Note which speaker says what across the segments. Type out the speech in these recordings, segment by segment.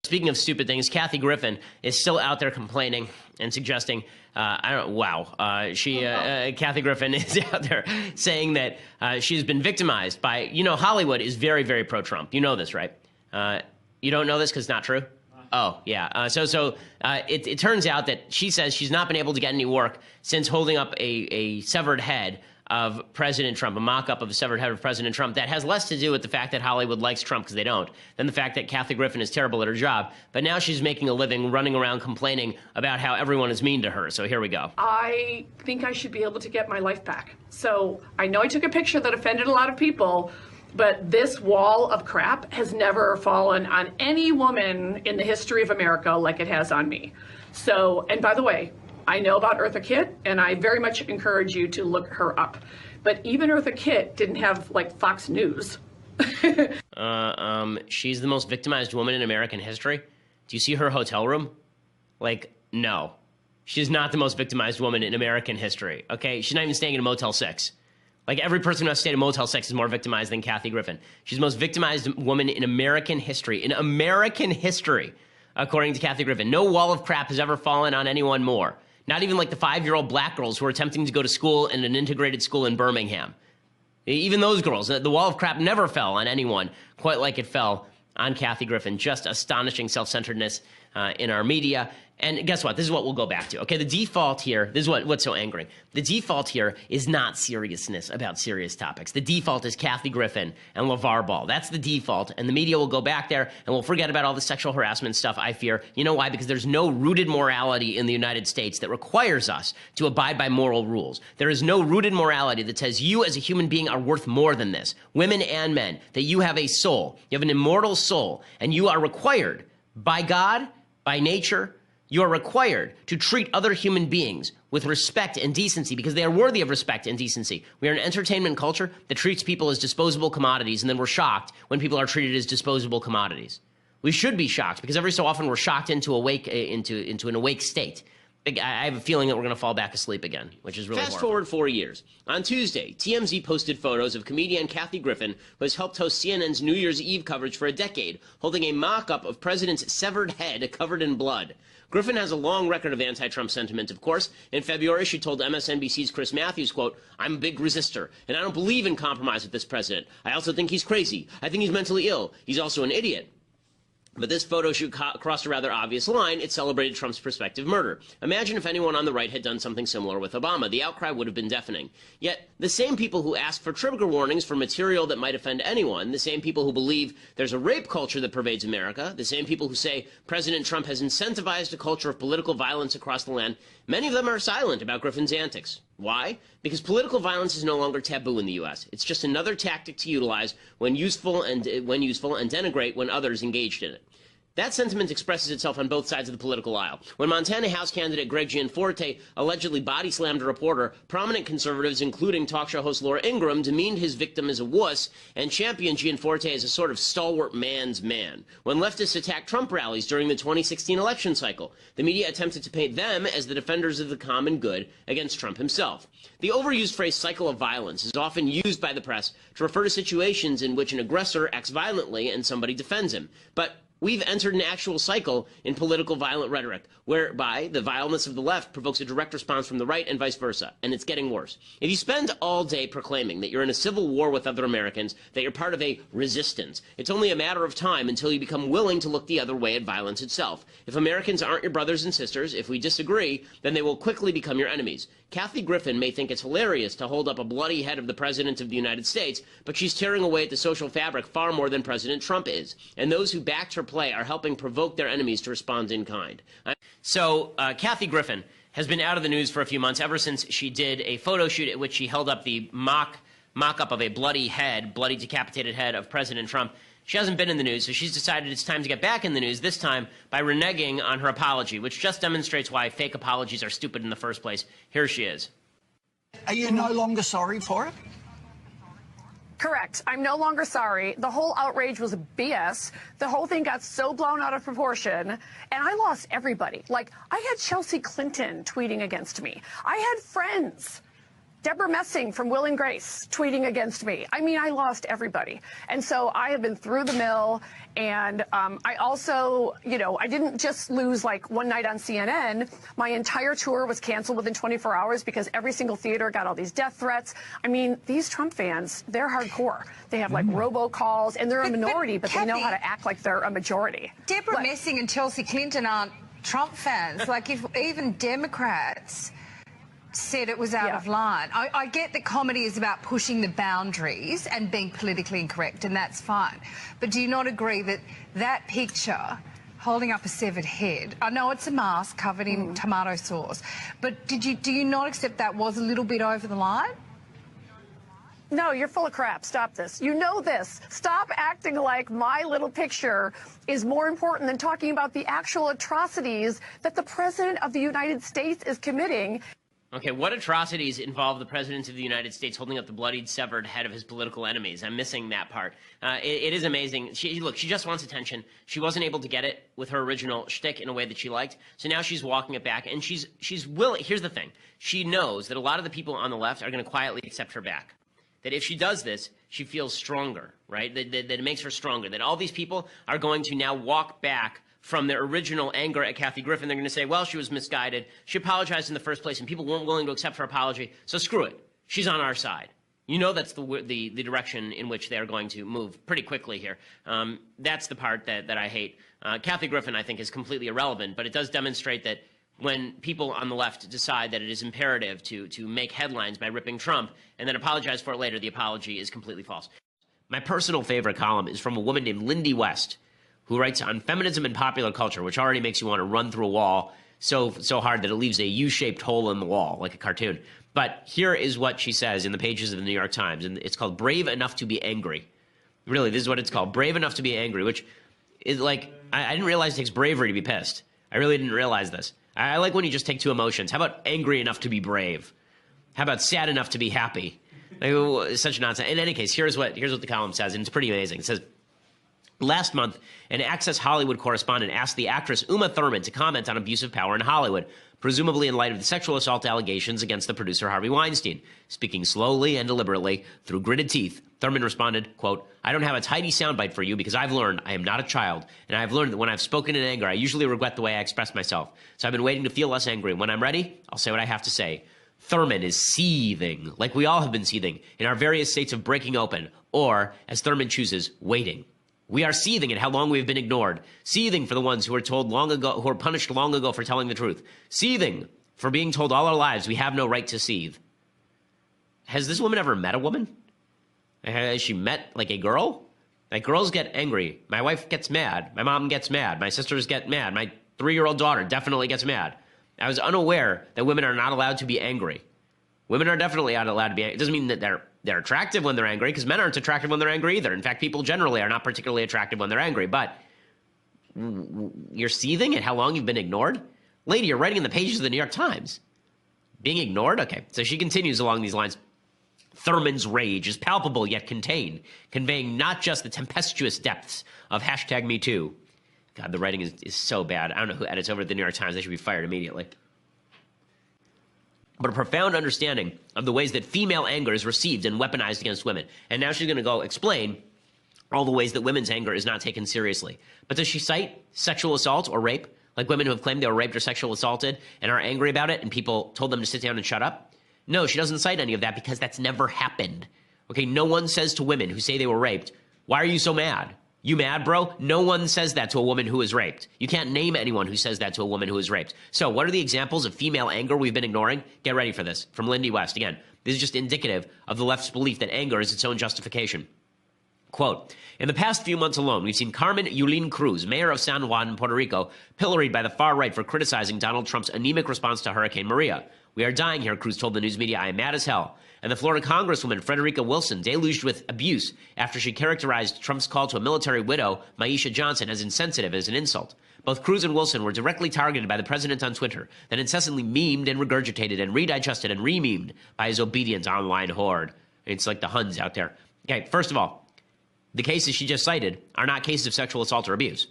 Speaker 1: Speaking of stupid things, Kathy Griffin is still out there complaining and suggesting, Kathy Griffin is out there saying that she's been victimized by, Hollywood is very, very pro-Trump. You know this, right? You don't know this because it's not true? Oh, yeah. It turns out that she says she's not been able to get any work since holding up a severed head of President Trump, a mock-up of a severed head of President Trump that has less to do with the fact that Hollywood likes Trump, because they don't, than the fact that Kathy Griffin is terrible at her job. But now she's making a living running around complaining about how everyone is mean to her. So here we go.
Speaker 2: I think I should be able to get my life back. So I know I took a picture that offended a lot of people, but this wall of crap has never fallen on any woman in the history of America like it has on me. So, and by the way, I know about Eartha Kitt, and I very much encourage you to look her up. But even Eartha Kitt didn't have, like, Fox News.
Speaker 1: She's the most victimized woman in American history. Do you see her hotel room? Like, no. She's not the most victimized woman in American history, okay? She's not even staying in a Motel 6. Like, every person who has stayed in a Motel 6 is more victimized than Kathy Griffin. She's the most victimized woman in American history. In American history, according to Kathy Griffin. No wall of crap has ever fallen on anyone more. Not even like the 5-year-old black girls who are attempting to go to school in an integrated school in Birmingham. Even those girls, the wall of crap never fell on anyone quite like it fell on Kathy Griffin. Just astonishing self-centeredness in our media. And guess what? This is what we'll go back to. Okay, the default here, this is what's so angering. The default here is not seriousness about serious topics. The default is Kathy Griffin and LeVar Ball. That's the default, and the media will go back there and we'll forget about all the sexual harassment stuff, I fear. You know why? Because there's no rooted morality in the United States that requires us to abide by moral rules. There is no rooted morality that says you as a human being are worth more than this, women and men, that you have a soul, you have an immortal soul, and you are required by God, by nature, you are required to treat other human beings with respect and decency because they are worthy of respect and decency. We are an entertainment culture that treats people as disposable commodities, and then we're shocked when people are treated as disposable commodities. We should be shocked because every so often we're shocked into an awake state. I have a feeling that we're going to fall back asleep again, which is really
Speaker 3: Fast forward 4 years. On Tuesday, TMZ posted photos of comedian Kathy Griffin, who has helped host CNN's New Year's Eve coverage for a decade, holding a mock-up of President's severed head covered in blood. Griffin has a long record of anti-Trump sentiment, of course. In February, she told MSNBC's Chris Matthews, quote, "I'm a big resistor, and I don't believe in compromise with this president. I also think he's crazy. I think he's mentally ill. He's also an idiot." But this photo shoot crossed a rather obvious line. It celebrated Trump's prospective murder. Imagine if anyone on the right had done something similar with Obama. The outcry would have been deafening. Yet, the same people who ask for trigger warnings for material that might offend anyone, the same people who believe there's a rape culture that pervades America, the same people who say President Trump has incentivized a culture of political violence across the land, many of them are silent about Griffin's antics. Why? Because political violence is no longer taboo in the U.S. It's just another tactic to utilize when useful and denigrate when others engaged in it. That sentiment expresses itself on both sides of the political aisle. When Montana House candidate Greg Gianforte allegedly body-slammed a reporter, prominent conservatives, including talk show host Laura Ingraham, demeaned his victim as a wuss and championed Gianforte as a sort of stalwart man's man. When leftists attacked Trump rallies during the 2016 election cycle, the media attempted to paint them as the defenders of the common good against Trump himself. The overused phrase cycle of violence is often used by the press to refer to situations in which an aggressor acts violently and somebody defends him. But we've entered an actual cycle in political violent rhetoric, whereby the vileness of the left provokes a direct response from the right and vice versa, and it's getting worse. If you spend all day proclaiming that you're in a civil war with other Americans, that you're part of a resistance, it's only a matter of time until you become willing to look the other way at violence itself. If Americans aren't your brothers and sisters, if we disagree, then they will quickly become your enemies. Kathy Griffin may think it's hilarious to hold up a bloody head of the President of the United States, but she's tearing away at the social fabric far more than President Trump is. And those who backed her play are helping provoke their enemies to respond in kind.
Speaker 1: So Kathy Griffin has been out of the news for a few months, ever since she did a photo shoot at which she held up the mock-up of a bloody decapitated head of President Trump. She hasn't been in the news, so she's decided it's time to get back in the news, this time by reneging on her apology, which just demonstrates why fake apologies are stupid in the first place. Here she is.
Speaker 4: Are you no longer sorry for it?
Speaker 2: Correct. I'm no longer sorry. The whole outrage was BS. The whole thing got so blown out of proportion, and I lost everybody. Like, I had Chelsea Clinton tweeting against me. I had friends Deborah Messing from Will and Grace tweeting against me. I mean, I lost everybody. And so I have been through the mill. And I also, you know, I didn't just lose like one night on CNN. My entire tour was canceled within 24 hours because every single theater got all these death threats. I mean, these Trump fans, they're hardcore. They have like robocalls, and they're a minority, but they know how to act like they're a majority.
Speaker 5: Deborah Messing and Chelsea Clinton aren't Trump fans. Like, if even Democrats said it was out of line. I get that comedy is about pushing the boundaries and being politically incorrect, and that's fine. But do you not agree that that picture holding up a severed head, I know it's a mask covered in tomato sauce, but do you not accept that was a little bit over the line?
Speaker 2: No, you're full of crap. Stop this. You know this. Stop acting like my little picture is more important than talking about the actual atrocities that the President of the United States is committing.
Speaker 1: Okay, what atrocities involve the President of the United States holding up the bloodied, severed head of his political enemies? I'm missing that part. It is amazing. Look, she just wants attention. She wasn't able to get it with her original shtick in a way that she liked, so now she's walking it back, and she's willing. Here's the thing. She knows that a lot of the people on the left are going to quietly accept her back. That if she does this, she feels stronger, right? That it makes her stronger. That all these people are going to now walk back from their original anger at Kathy Griffin. They're going to say, well, she was misguided. She apologized in the first place, and people weren't willing to accept her apology. So screw it. She's on our side. You know that's the direction in which they're going to move pretty quickly here. That's the part that I hate. Kathy Griffin, I think, is completely irrelevant, but it does demonstrate that when people on the left decide that it is imperative to make headlines by ripping Trump and then apologize for it later, the apology is completely false. My personal favorite column is from a woman named Lindy West, who writes on feminism and popular culture, which already makes you want to run through a wall so hard that it leaves a U-shaped hole in the wall, like a cartoon. But here is what she says in the pages of the New York Times, and it's called Brave Enough to be Angry. Really, this is what it's called, Brave Enough to be Angry, which is like, I didn't realize it takes bravery to be pissed. I really didn't realize this. I like when you just take two emotions. How about angry enough to be brave? How about sad enough to be happy? Like, such nonsense. In any case, here's what the column says, and it's pretty amazing. It says, last month, an Access Hollywood correspondent asked the actress Uma Thurman to comment on abusive power in Hollywood, presumably in light of the sexual assault allegations against the producer Harvey Weinstein. Speaking slowly and deliberately, through gritted teeth, Thurman responded, quote, I don't have a tidy soundbite for you because I've learned I am not a child, and I've learned that when I've spoken in anger, I usually regret the way I express myself. So I've been waiting to feel less angry. When I'm ready, I'll say what I have to say. Thurman is seething, like we all have been seething, in our various states of breaking open, or, as Thurman chooses, waiting. We are seething at how long we've been ignored. Seething for the ones who were told long ago, who were punished long ago for telling the truth. Seething for being told all our lives we have no right to seethe. Has this woman ever met a woman? Has she met, like, a girl? Like, girls get angry. My wife gets mad. My mom gets mad. My sisters get mad. My 3-year-old daughter definitely gets mad. I was unaware that women are not allowed to be angry. Women are definitely not allowed to be angry. It doesn't mean that they're attractive when they're angry, because men aren't attractive when they're angry either. In fact, people generally are not particularly attractive when they're angry. But you're seething at how long you've been ignored? Lady, you're writing in the pages of the New York Times. Being ignored? Okay. So she continues along these lines. Thurman's rage is palpable yet contained, conveying not just the tempestuous depths of #MeToo. God, the writing is so bad. I don't know who edits over at the New York Times. They should be fired immediately. But a profound understanding of the ways that female anger is received and weaponized against women. And now she's going to go explain all the ways that women's anger is not taken seriously. But does she cite sexual assault or rape? Like women who have claimed they were raped or sexually assaulted and are angry about it and people told them to sit down and shut up? No, she doesn't cite any of that because that's never happened. Okay, no one says to women who say they were raped, why are you so mad? You mad, bro? No one says that to a woman who is raped. You can't name anyone who says that to a woman who is raped. So what are the examples of female anger we've been ignoring? Get ready for this. From Lindy West. Again, this is just indicative of the left's belief that anger is its own justification. Quote, in the past few months alone, we've seen Carmen Yulín Cruz, mayor of San Juan, Puerto Rico, pilloried by the far right for criticizing Donald Trump's anemic response to Hurricane Maria. We are dying here, Cruz told the news media. I am mad as hell. And the Florida Congresswoman, Frederica Wilson, deluged with abuse after she characterized Trump's call to a military widow, Maisha Johnson, as insensitive as an insult. Both Cruz and Wilson were directly targeted by the president on Twitter, then incessantly memed and regurgitated and redigested and re-memed by his obedient online horde. It's like the Huns out there. Okay, first of all, the cases she just cited are not cases of sexual assault or abuse.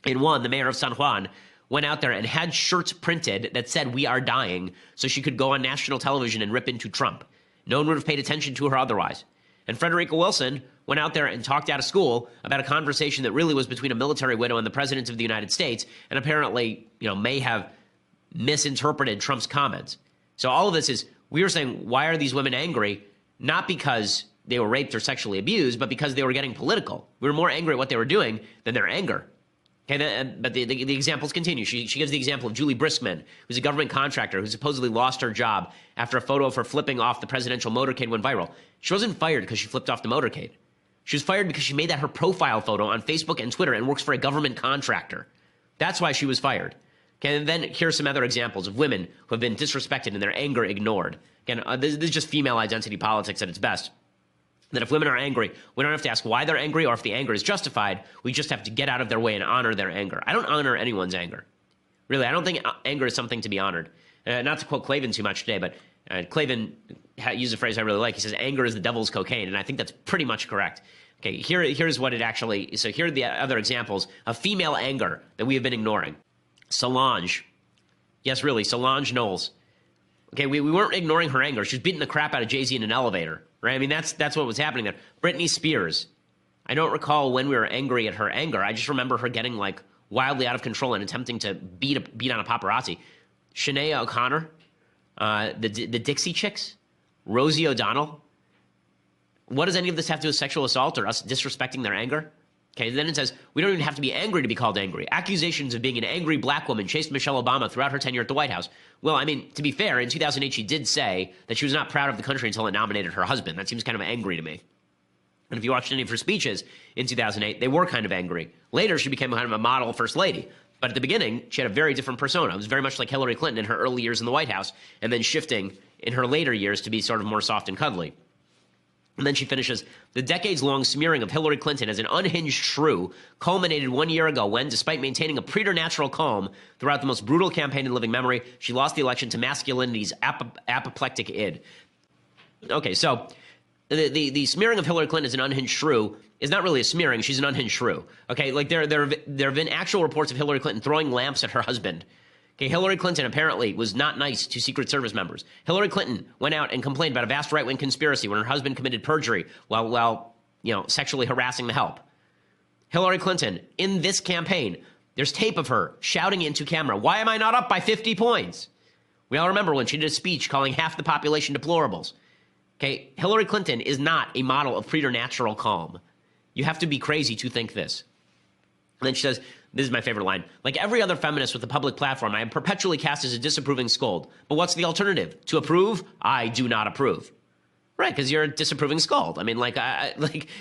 Speaker 1: In one, the mayor of San Juan went out there and had shirts printed that said "We are dying" so she could go on national television and rip into Trump. No one would have paid attention to her otherwise. And Frederica Wilson went out there and talked out of school about a conversation that really was between a military widow and the president of the United States, and apparently, may have misinterpreted Trump's comments. So all of this is, we were saying, why are these women angry? Not because they were raped or sexually abused, but because they were getting political. We were more angry at what they were doing than their anger. Okay, but the examples continue. She gives the example of Julie Briskman, who's a government contractor who supposedly lost her job after a photo of her flipping off the presidential motorcade went viral. She wasn't fired because she flipped off the motorcade. She was fired because she made that her profile photo on Facebook and Twitter and works for a government contractor. That's why she was fired. Okay, and then here's some other examples of women who have been disrespected and their anger ignored. Again, this is just female identity politics at its best. That if women are angry, we don't have to ask why they're angry or if the anger is justified. We just have to get out of their way and honor their anger. I don't honor anyone's anger. Really, I don't think anger is something to be honored. Not to quote Clavin too much today, but Clavin used a phrase I really like. He says, anger is the devil's cocaine, and I think that's pretty much correct. Okay, here's what it actually... So here are the other examples of female anger that we have been ignoring. Solange. Yes, really, Solange Knowles. Okay, we weren't ignoring her anger. She was beating the crap out of Jay-Z in an elevator, right? I mean, that's what was happening there. Britney Spears. I don't recall when we were angry at her anger. I just remember her getting, like, wildly out of control and attempting to beat on a paparazzi. Shanae O'Connor, the Dixie Chicks, Rosie O'Donnell. What does any of this have to do with sexual assault or us disrespecting their anger? Okay, then it says, we don't even have to be angry to be called angry. Accusations of being an angry black woman chased Michelle Obama throughout her tenure at the White House. Well, I mean, to be fair, in 2008, she did say that she was not proud of the country until it nominated her husband. That seems kind of angry to me. And if you watched any of her speeches in 2008, they were kind of angry. Later, she became kind of a model first lady. But at the beginning, she had a very different persona. It was very much like Hillary Clinton in her early years in the White House, and then shifting in her later years to be sort of more soft and cuddly. And then she finishes, the decades-long smearing of Hillary Clinton as an unhinged shrew culminated 1 year ago when, despite maintaining a preternatural calm throughout the most brutal campaign in living memory, she lost the election to masculinity's apoplectic id. Okay, so the smearing of Hillary Clinton as an unhinged shrew is not really a smearing. She's an unhinged shrew. Okay, like there have been actual reports of Hillary Clinton throwing lamps at her husband. Okay, Hillary Clinton apparently was not nice to Secret Service members. Hillary Clinton went out and complained about a vast right-wing conspiracy when her husband committed perjury while sexually harassing the help. Hillary Clinton, in this campaign, there's tape of her shouting into camera, "Why am I not up by 50 points?" We all remember when she did a speech calling half the population deplorables. Okay, Hillary Clinton is not a model of preternatural calm. You have to be crazy to think this. And then she says, this is my favorite line, like every other feminist with a public platform, I am perpetually cast as a disapproving scold. But what's the alternative? To approve? I do not approve. Right, because you're a disapproving scold. I mean,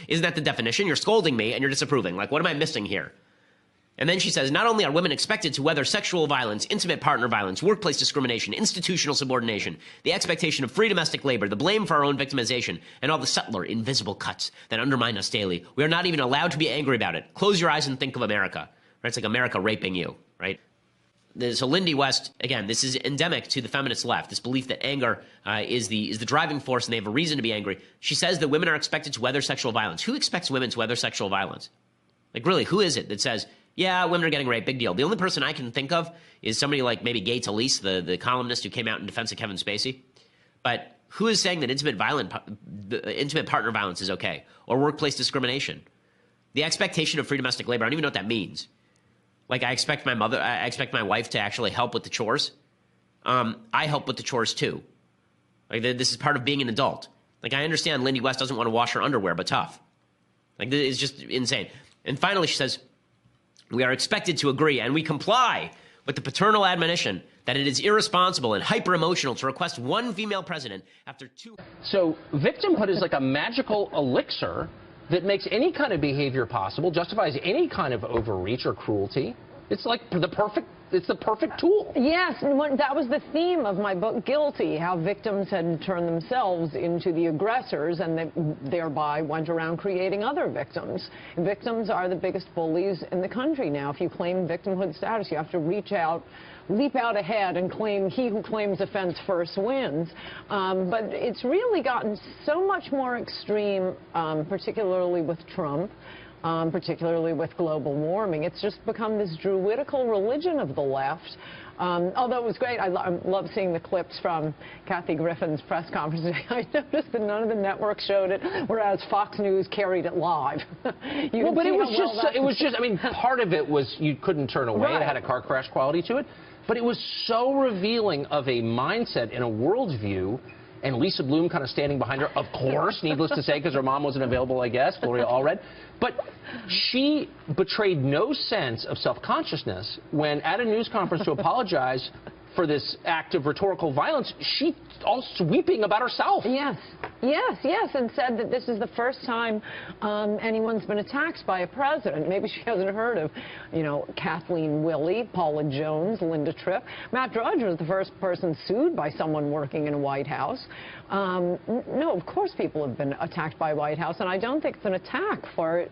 Speaker 1: isn't that the definition? You're scolding me and you're disapproving. Like, what am I missing here? And then she says, not only are women expected to weather sexual violence, intimate partner violence, workplace discrimination, institutional subordination, the expectation of free domestic labor, the blame for our own victimization, and all the subtler, invisible cuts that undermine us daily, we are not even allowed to be angry about it. Close your eyes and think of America. Right? It's like America raping you, right? So Lindy West, again, this is endemic to the feminist left, this belief that anger is the driving force and they have a reason to be angry. She says that women are expected to weather sexual violence. Who expects women to weather sexual violence? Like, really, who is it that says, yeah, women are getting raped, big deal? The only person I can think of is somebody like maybe Gay Talese, the columnist who came out in defense of Kevin Spacey. But who is saying that intimate partner violence is okay? Or workplace discrimination? The expectation of free domestic labor, I don't even know what that means. Like, I expect my wife to actually help with the chores. I help with the chores too. Like, this is part of being an adult. Like, I understand Lindy West doesn't want to wash her underwear, but tough. Like, it's just insane. And finally, she says, we are expected to agree, and we comply with the paternal admonition that it is irresponsible and hyper-emotional to request one female president after two...
Speaker 6: So victimhood is like a magical elixir that makes any kind of behavior possible, justifies any kind of overreach or cruelty. It's like the perfect tool.
Speaker 7: Yes, and that was the theme of my book, Guilty, how victims had turned themselves into the aggressors and they thereby went around creating other victims. Victims are the biggest bullies in the country now. If you claim victimhood status, you have to leap out ahead and claim he who claims offense first wins. But it's really gotten so much more extreme, particularly with Trump. particularly with global warming. It's just become this druidical religion of the left. Although it was great, I love seeing the clips from Kathy Griffin's press conference today. I noticed that none of the networks showed it, whereas Fox News carried it live.
Speaker 6: Well, but it was just, I mean, part of it was you couldn't turn away.
Speaker 7: Right.
Speaker 6: It had a car crash quality to it. But it was so revealing of a mindset and a worldview. And Lisa Bloom kind of standing behind her, of course, needless to say, because her mom wasn't available, I guess, Gloria Allred. But she betrayed no sense of self-consciousness when, at a news conference to apologize for this act of rhetorical violence, she all weeping about herself.
Speaker 7: Yes, yes, yes, and said that this is the first time anyone's been attacked by a president. Maybe she hasn't heard of, you know, Kathleen Willey, Paula Jones, Linda Tripp. Matt Drudge was the first person sued by someone working in a White House. No, of course people have been attacked by White House, and I don't think it's an attack for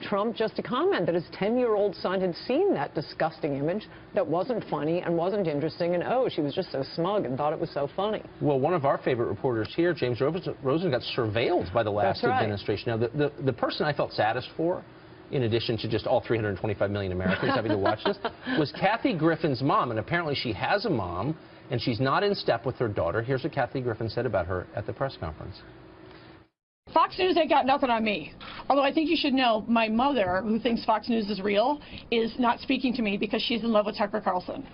Speaker 7: Trump just to comment that his 10-year-old son had seen that disgusting image that wasn't funny and wasn't interesting, and oh, she was just so smug and thought it was so funny.
Speaker 6: Well, one of our favorite reporters here, James Rosen, got surveilled by the last administration. Now, the person I felt saddest for, in addition to just all 325 million Americans having to watch this, was Kathy Griffin's mom, and apparently she has a mom, and she's not in step with her daughter. Here's what Kathy Griffin said about her at the press conference.
Speaker 8: Fox News ain't got nothing on me. Although I think you should know, my mother, who thinks Fox News is real, is not speaking to me because she's in love with Tucker Carlson.